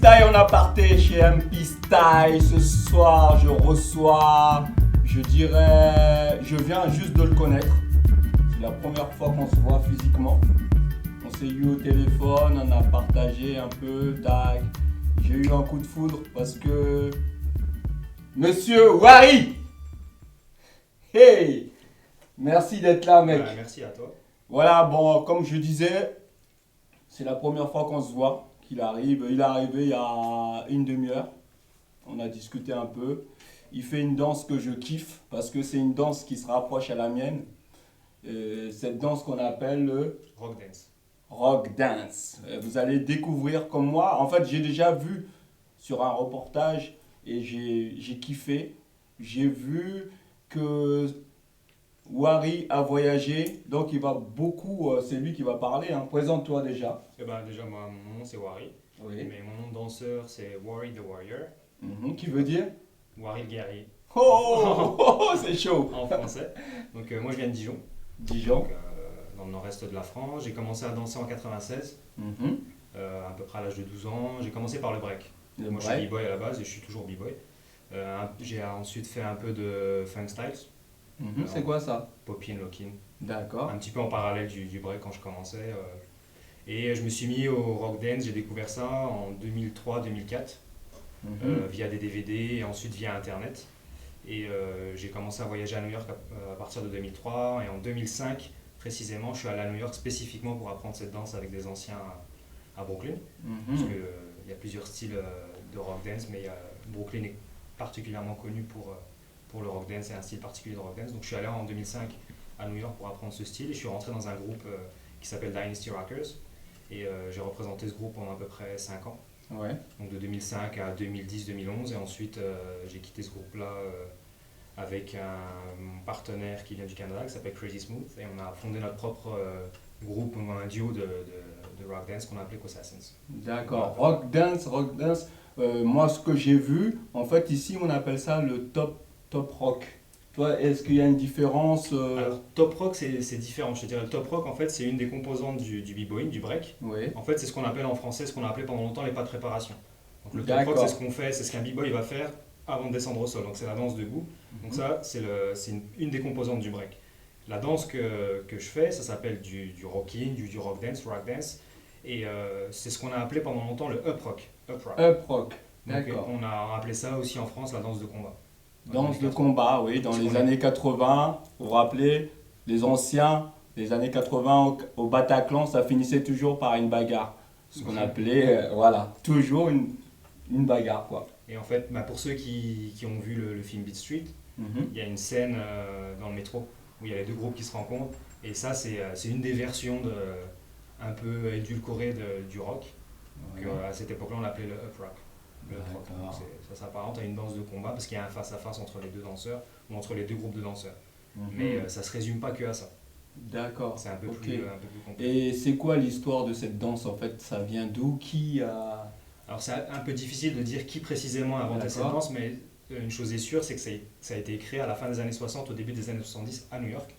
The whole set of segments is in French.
Ça y est, on a parté chez MP Style. Ce soir, je reçois, je dirais, je viens juste de le connaître. C'est la première fois qu'on se voit physiquement. On s'est eu au téléphone, on a partagé un peu, tac. J'ai eu un coup de foudre parce que Monsieur Wari, hey, merci d'être là, mec. Merci à toi. Voilà, bon, comme je disais, c'est la première fois qu'on se voit, qu'il arrive. Il est arrivé il y a une demi-heure. On a discuté un peu. Il fait une danse que je kiffe parce que c'est une danse qui se rapproche à la mienne. Cette danse qu'on appelle le Rock dance. rock dance. Vous allez découvrir comme moi. En fait, j'ai déjà vu sur un reportage et j'ai kiffé. J'ai vu que Wari a voyagé, donc il va beaucoup, c'est lui qui va parler, hein. Présente-toi déjà. Déjà, moi, mon nom c'est Wari, Oui. mais mon nom de danseur c'est Wari the Warrior, Qui veut dire? Wari le guerrier C'est chaud. en français. Donc, moi je viens de Dijon, Dijon. donc, dans le nord-est de la France. J'ai commencé à danser en 96, Mhm. à peu près à l'âge de 12 ans. J'ai commencé par le break. Le Moi je break. suis b-boy à la base et je suis toujours b-boy. J'ai ensuite fait un peu de funk styles, C'est quoi ça? popping, locking, D'accord. un petit peu en parallèle du break quand je commençais. Et je me suis mis au rock dance, j'ai découvert ça en 2003-2004 Mhm. via des DVD et ensuite via internet. Et j'ai commencé à voyager à New York à partir de 2003 et en 2005 précisément je suis allé à New York spécifiquement pour apprendre cette danse avec des anciens à Brooklyn. Parce Mhm. qu'il y a plusieurs styles de rock dance, mais Brooklyn est particulièrement connu pour le rock dance et un style particulier de rock dance. Donc je suis allé en 2005 à New York pour apprendre ce style et je suis rentré dans un groupe qui s'appelle Dynasty Rockers. Et j'ai représenté ce groupe pendant à peu près 5 ans, Ouais. donc de 2005 à 2010-2011. Et ensuite, j'ai quitté ce groupe-là avec mon partenaire qui vient du Canada, qui s'appelle Crazy Smooth. Et on a fondé notre propre groupe, un duo de rock dance qu'on a appelé Assassins. D'accord. Rock dance, rock dance. Moi, ce que j'ai vu, en fait, ici, on appelle ça le top rock. Toi, est-ce qu'il y a une différence Alors, top rock, c'est différent. Je te dirais, le top rock, en fait, c'est une des composantes du b-boying, du break. Oui. En fait, c'est ce qu'on appelle en français, ce qu'on a appelé pendant longtemps les pas de préparation. Donc, le top rock, D'accord. c'est ce qu'on fait, c'est ce qu'un b-boy va faire avant de descendre au sol. Donc, c'est la danse debout. Donc, ça, c'est une des composantes du break. La danse que je fais, ça s'appelle du rocking, du rock dance. Et c'est ce qu'on a appelé pendant longtemps le up rock. Up rock. Up rock. Donc, D'accord. on a appelé ça aussi en France la danse de combat. Danse de combat, oui, dans Parce les qu'on est- années 80, vous vous rappelez, les anciens, les années 80 au Bataclan, ça finissait toujours par une bagarre. Ce qu'on appelait, voilà, toujours une bagarre, quoi. Et en fait, pour ceux qui ont vu le film Beat Street, Mhm. il y a une scène dans le métro où il y a les deux groupes qui se rencontrent. Et ça, c'est une des versions un peu édulcorée du rock. Ouais. À cette époque-là, on l'appelait le up rock. Le up rock. D'accord. Donc, ça s'apparente à une danse de combat parce qu'il y a un face-à-face entre les deux danseurs ou entre les deux groupes de danseurs. Mhm. Mais ça se résume pas que à ça. D'accord. C'est un peu Ok. plus complexe. Et c'est quoi l'histoire de cette danse en fait? Ça vient d'où? Qui a. Alors c'est un peu difficile de dire qui précisément a inventé cette D'accord. danse, mais une chose est sûre, c'est que ça a été créé à la fin des années 60, au début des années 70 à New York.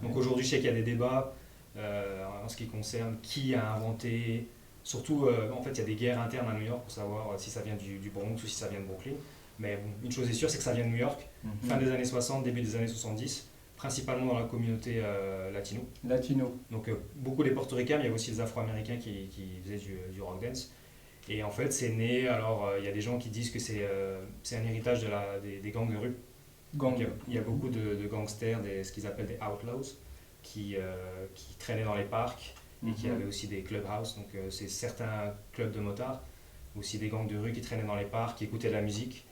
Donc aujourd'hui, je sais qu'il y a des débats en ce qui concerne qui a inventé. Surtout, en fait, il y a des guerres internes à New York pour savoir si ça vient du Bronx ou si ça vient de Brooklyn. Mais bon, une chose est sûre, c'est que ça vient de New York, Mhm. fin des années 60, début des années 70, principalement dans la communauté latino. Latino. Donc beaucoup les portoricains, mais il y avait aussi les afro-américains qui faisaient du rock dance. Et en fait, c'est né, alors il y a des gens qui disent que c'est un héritage des gangs de rue. Gang. Donc, il y a beaucoup de gangsters, ce qu'ils appellent des outlaws, qui traînaient dans les parcs et qui Mhm. avaient aussi des clubhouses. Donc c'est certains clubs de motards, aussi des gangs de rue qui traînaient dans les parcs, qui écoutaient de la musique.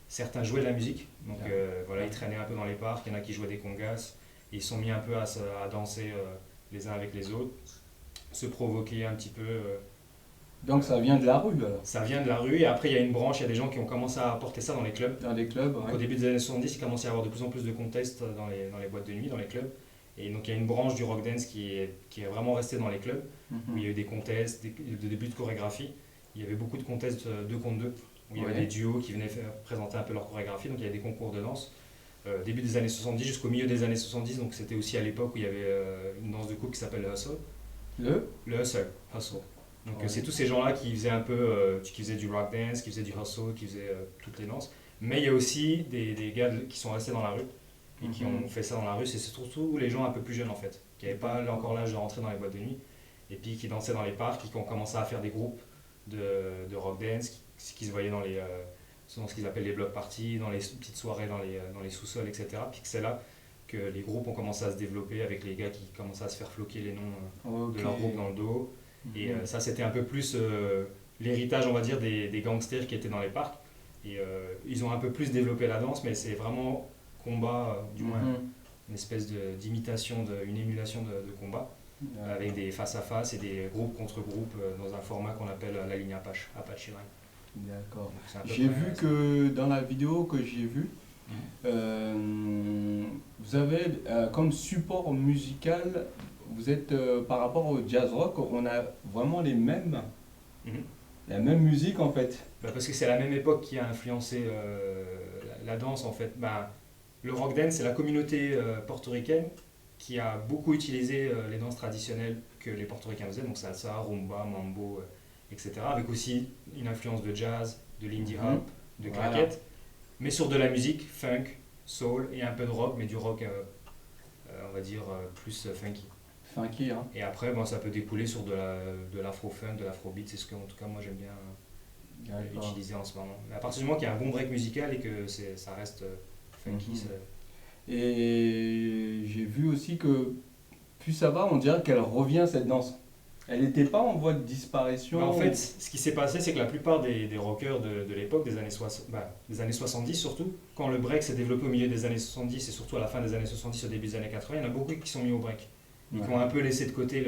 Certains jouaient de la musique, donc voilà, ils traînaient un peu dans les parcs, il y en a qui jouaient des congas, et ils sont mis un peu à danser les uns avec les autres, se provoquer un petit peu. Donc ça vient de la rue alors. Ça vient de la rue, et après il y a une branche, il y a des gens qui ont commencé à apporter ça dans les clubs. Dans les clubs, Donc, ouais. au début des années 70, il commençait à y avoir de plus en plus de contests dans les boîtes de nuit, dans les clubs. Et donc il y a une branche du rock dance qui est vraiment restée dans les clubs, où il y a eu des contests, des débuts de chorégraphie. Il y avait beaucoup de contests 2 contre 2, où il y avait Ouais. des duos qui venaient présenter un peu leur chorégraphie, donc il y avait des concours de danse. Début des années 70 jusqu'au milieu des années 70, donc c'était aussi à l'époque où il y avait une danse de couple qui s'appelle le hustle. Le Le hustle, hustle. Donc Ouais. c'est tous ces gens-là qui faisaient un peu, qui faisaient du rock dance, qui faisaient du hustle, qui faisaient toutes les danses. Mais il y a aussi des gars qui sont restés dans la rue et qui ont fait ça dans la rue. C'est surtout les gens un peu plus jeunes en fait, qui n'avaient pas encore l'âge de rentrer dans les boîtes de nuit et puis qui dansaient dans les parcs, qui ont commencé à faire des groupes de rock dance, qui se voyaient dans ce qu'ils appellent les block parties, dans les petites soirées dans les sous-sols, etc. Puis que c'est là que les groupes ont commencé à se développer avec les gars qui commençaient à se faire floquer les noms de leur groupe dans le dos. Et ça, c'était un peu plus l'héritage, on va dire, des gangsters qui étaient dans les parcs. Et ils ont un peu plus développé la danse, mais c'est vraiment combat, du moins une espèce d'imitation, une émulation de combat, avec des face-à-face et des groupes contre groupes dans un format qu'on appelle la ligne Apache Line. D'accord. Donc, c'est à peu J'ai près vu ça. que dans la vidéo que j'ai vue, vous avez comme support musical, vous êtes par rapport au jazz rock, on a vraiment Mhm. la même musique en fait. Bah, parce que c'est la même époque qui a influencé la danse en fait. Bah, le rock dance, c'est la communauté portoricaine qui a beaucoup utilisé les danses traditionnelles que les portoricains faisaient, donc salsa, rumba, mambo, etc. Avec aussi une influence de jazz, de l'indie hop, de Voilà. claquettes, mais sur de la musique funk, soul et un peu de rock, mais du rock, on va dire, plus funky. Funky, hein. Et après, bon, ça peut découler sur de l'afro-funk, de l'afrobeat, c'est ce que en tout cas moi j'aime bien D'accord. utiliser en ce moment. Mais à partir du moment qu'il y a un bon break musical et que ça reste funky, Et j'ai vu aussi que plus ça va, on dirait qu'elle revient cette danse. Elle n'était pas en voie de disparition. en fait, ce qui s'est passé, c'est que la plupart des rockers de l'époque, des années 70 surtout, quand le break s'est développé au milieu des années 70 et surtout à la fin des années 70, au début des années 80, il y en a beaucoup qui sont mis au break. Et qui ont un peu laissé de côté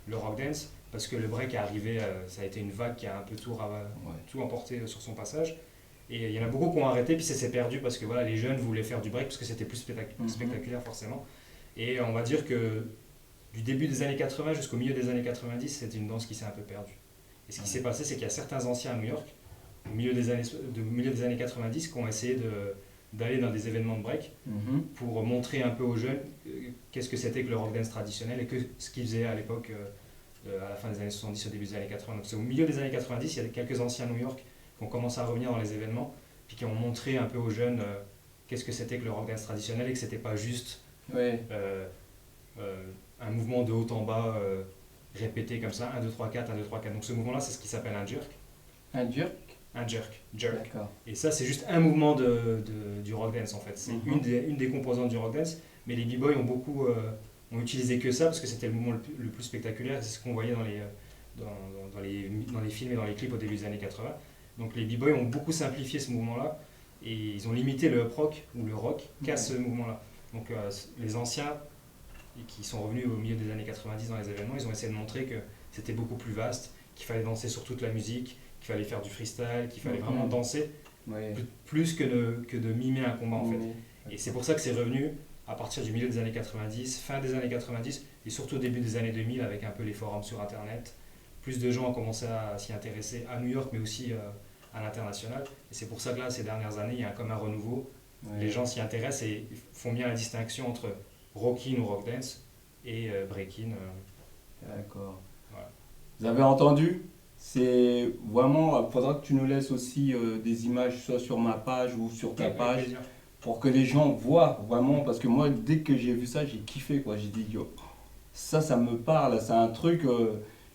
le rock dance, parce que le break est arrivé, ça a été une vague qui a un peu tout emporté sur son passage. Et il y en a beaucoup qui ont arrêté, puis ça s'est perdu parce que voilà, les jeunes voulaient faire du break parce que c'était plus spectaculaire forcément. Et on va dire que du début des années 80 jusqu'au milieu des années 90, c'était une danse qui s'est un peu perdue. Et ce qui s'est passé, c'est qu'il y a certains anciens à New York, au milieu des années 90, qui ont essayé d'aller dans des événements de break pour montrer un peu aux jeunes qu'est-ce que c'était que le rock dance traditionnel et ce qu'ils faisaient à l'époque, à la fin des années 70, au début des années 80. Donc c'est au milieu des années 90, il y a quelques anciens à New York qui ont commencé à revenir dans les événements, puis qui ont montré un peu aux jeunes qu'est-ce que c'était que le rock dance traditionnel et que c'était pas juste un mouvement de haut en bas répété comme ça, 1, 2, 3, 4, 1, 2, 3, 4. Donc ce mouvement-là, c'est ce qui s'appelle un jerk. Un jerk. Un jerk. D'accord. Et ça, c'est juste un mouvement du rock dance en fait. C'est une des composantes du rock dance, mais les b-boys ont beaucoup ont utilisé que ça parce que c'était le mouvement le plus spectaculaire. C'est ce qu'on voyait dans les films et dans les clips au début des années 80. Donc les b-boys ont beaucoup simplifié ce mouvement-là et ils ont limité le rock ou le rock qu'à ce mouvement-là. Donc les anciens qui sont revenus au milieu des années 90 dans les événements, ils ont essayé de montrer que c'était beaucoup plus vaste, qu'il fallait danser sur toute la musique, qu'il fallait faire du freestyle, qu'il fallait vraiment danser plus que de mimer un combat en fait. Et c'est pour ça que c'est revenu à partir du milieu des années 90, fin des années 90 et surtout au début des années 2000 avec un peu les forums sur internet. Plus de gens ont commencé à s'y intéresser à New York mais aussi à l'international. Et c'est pour ça que là, ces dernières années, il y a comme un renouveau. Les gens s'y intéressent et font bien la distinction entre rockin ou rock dance et breakin. D'accord. Voilà. Vous avez entendu? C'est vraiment, il faudra que tu nous laisses aussi des images soit sur ma page ou sur ta page pour que les gens voient vraiment, parce que moi dès que j'ai vu ça j'ai kiffé quoi, j'ai dit yo, ça me parle, c'est un truc,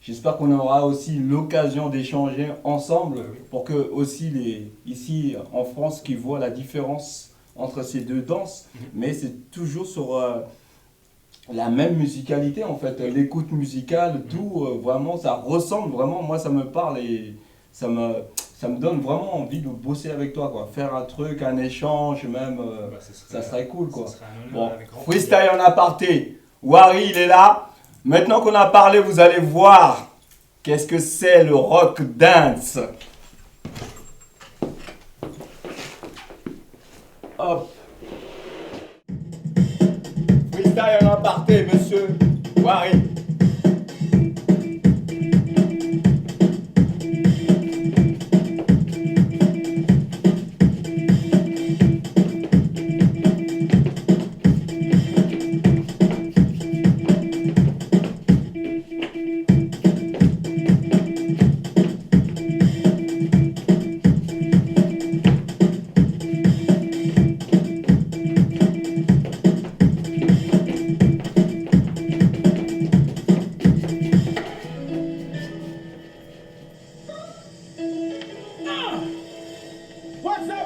j'espère qu'on aura aussi l'occasion d'échanger ensemble pour que aussi ici en France qui voient la différence entre ces deux danses, mais c'est toujours sur la même musicalité en fait, l'écoute musicale, tout, vraiment ça ressemble vraiment, moi ça me parle et ça me donne vraiment envie de bosser avec toi quoi, faire un truc, un échange même, ça serait cool quoi. Bon, freestyle en aparté, Wari il est là, maintenant qu'on a parlé vous allez voir qu'est-ce que c'est le rock dance. Hop. Freestyle en aparté, monsieur Wari.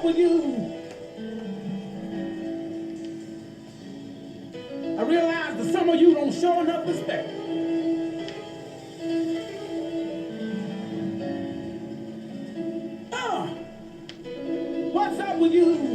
up with you? I realize that some of you don't show enough respect. What's up with you?